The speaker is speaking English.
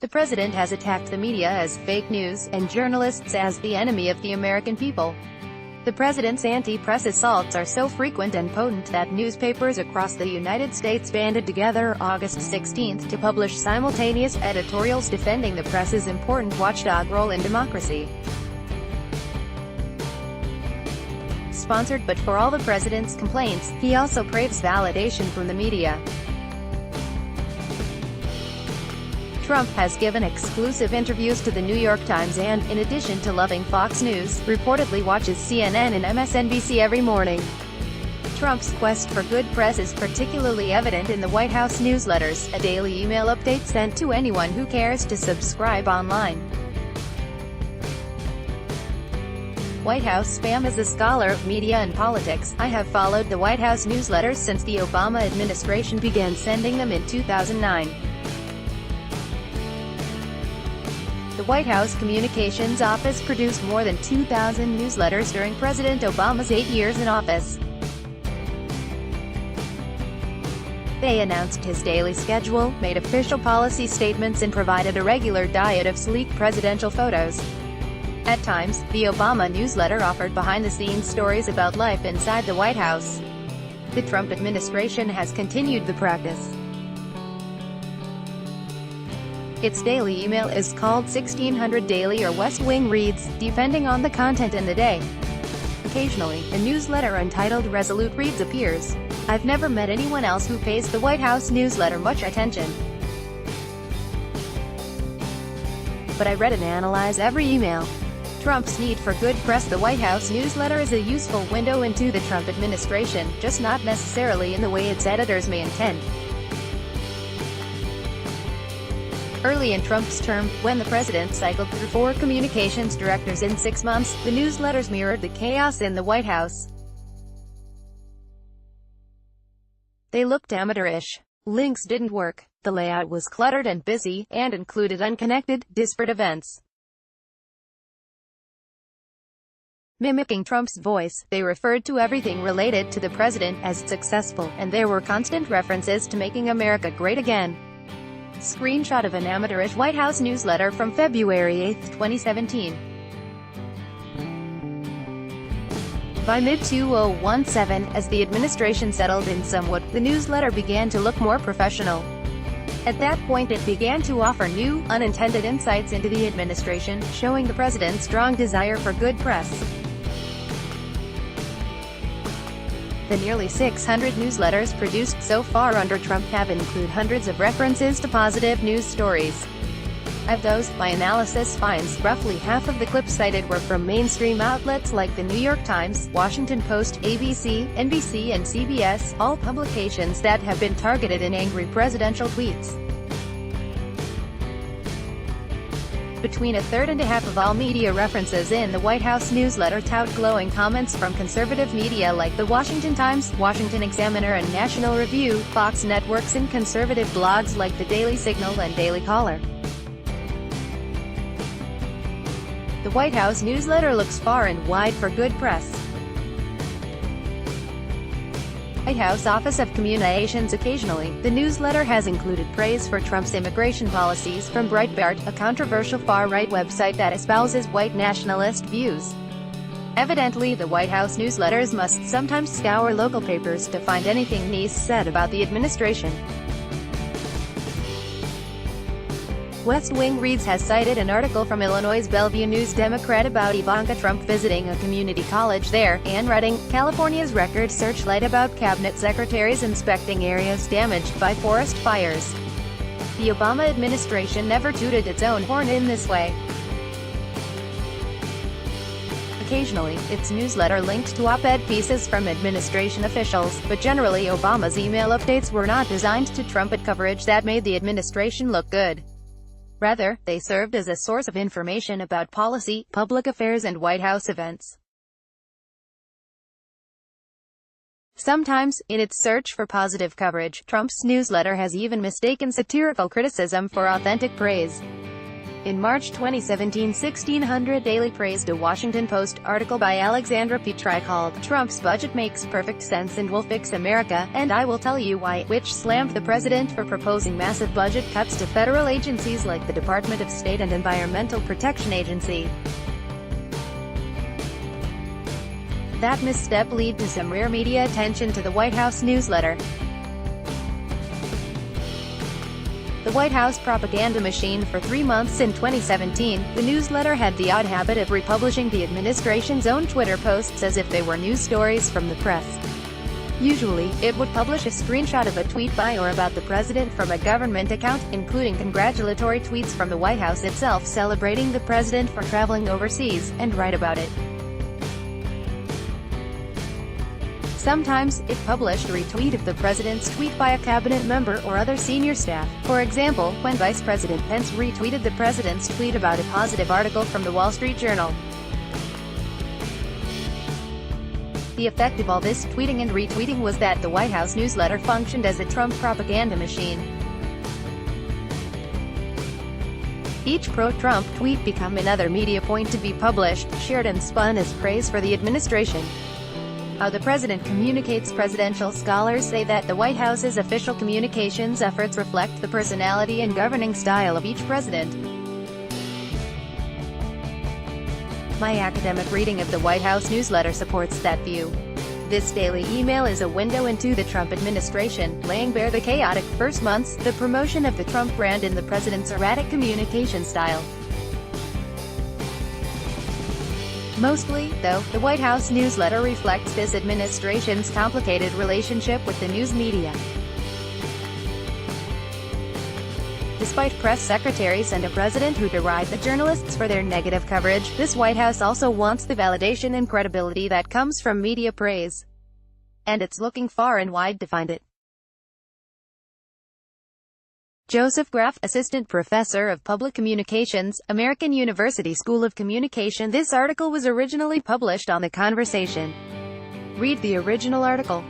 The president has attacked the media as fake news, and journalists as the enemy of the American people. The president's anti-press assaults are so frequent and potent that newspapers across the United States banded together August 16 to publish simultaneous editorials defending the press's important watchdog role in democracy. Sponsored but for all the president's complaints, he also craves validation from the media. Trump has given exclusive interviews to the New York Times and, in addition to loving Fox News, reportedly watches CNN and MSNBC every morning. Trump's quest for good press is particularly evident in the White House newsletters, a daily email update sent to anyone who cares to subscribe online. White House spam. As a scholar of media and politics, I have followed the White House newsletters since the Obama administration began sending them in 2009. The White House Communications Office produced more than 2,000 newsletters during President Obama's 8 years in office. They announced his daily schedule, made official policy statements and provided a regular diet of sleek presidential photos. At times, the Obama newsletter offered behind-the-scenes stories about life inside the White House. The Trump administration has continued the practice. Its daily email is called 1600 Daily or West Wing Reads, depending on the content and the day. Occasionally, a newsletter entitled Resolute Reads appears. I've never met anyone else who pays the White House newsletter much attention. But I read and analyze every email. Trump's need for good press. The White House newsletter is a useful window into the Trump administration, just not necessarily in the way its editors may intend. Early in Trump's term, when the president cycled through 4 communications directors in 6 months, the newsletters mirrored the chaos in the White House. They looked amateurish. Links didn't work, the layout was cluttered and busy, and included unconnected, disparate events. Mimicking Trump's voice, they referred to everything related to the president as successful, and there were constant references to making America great again. Screenshot of an amateurish White House newsletter from February 8, 2017. By mid-2017, as the administration settled in somewhat, the newsletter began to look more professional. At that point it began to offer new, unintended insights into the administration, showing the president's strong desire for good press. The nearly 600 newsletters produced so far under Trump have included hundreds of references to positive news stories. Of those, my analysis finds roughly half of the clips cited were from mainstream outlets like the New York Times, Washington Post, ABC, NBC and CBS, all publications that have been targeted in angry presidential tweets. Between a third and a half of all media references in the White House newsletter tout glowing comments from conservative media like the Washington Times, Washington Examiner and National Review, Fox networks and conservative blogs like the Daily Signal and Daily Caller. The White House newsletter looks far and wide for good press. White House Office of Communications. Occasionally, the newsletter has included praise for Trump's immigration policies from Breitbart, a controversial far-right website that espouses white nationalist views. Evidently, the White House newsletters must sometimes scour local papers to find anything nice said about the administration. West Wing Reads has cited an article from Illinois' Bellevue News Democrat about Ivanka Trump visiting a community college there, and Redding, California's Record Searchlight about cabinet secretaries inspecting areas damaged by forest fires. The Obama administration never tooted its own horn in this way. Occasionally, its newsletter linked to op-ed pieces from administration officials, but generally Obama's email updates were not designed to trumpet coverage that made the administration look good. Rather, they served as a source of information about policy, public affairs and White House events. Sometimes, in its search for positive coverage, Trump's newsletter has even mistaken satirical criticism for authentic praise. In March 2017, 1600 Daily praised a Washington Post article by Alexandra Petri called, "Trump's budget makes perfect sense and will fix America, and I will tell you why," which slammed the president for proposing massive budget cuts to federal agencies like the Department of State and Environmental Protection Agency. That misstep led to some rare media attention to the White House newsletter. The White House propaganda machine for 3 months in 2017, the newsletter had the odd habit of republishing the administration's own Twitter posts as if they were news stories from the press. Usually, it would publish a screenshot of a tweet by or about the president from a government account, including congratulatory tweets from the White House itself celebrating the president for traveling overseas, and write about it. Sometimes, it published a retweet of the president's tweet by a cabinet member or other senior staff. For example, when Vice President Pence retweeted the president's tweet about a positive article from the Wall Street Journal. The effect of all this tweeting and retweeting was that the White House newsletter functioned as a Trump propaganda machine. Each pro-Trump tweet became another media point to be published, shared and spun as praise for the administration. How the president communicates. Presidential scholars say that the White House's official communications efforts reflect the personality and governing style of each president. My academic reading of the White House newsletter supports that view. This daily email is a window into the Trump administration, laying bare the chaotic first months, the promotion of the Trump brand and the president's erratic communication style. Mostly, though, the White House newsletter reflects this administration's complicated relationship with the news media. Despite press secretaries and a president who deride the journalists for their negative coverage, this White House also wants the validation and credibility that comes from media praise. And it's looking far and wide to find it. Joseph Graff, Assistant Professor of Public Communications, American University School of Communication. This article was originally published on The Conversation. Read the original article.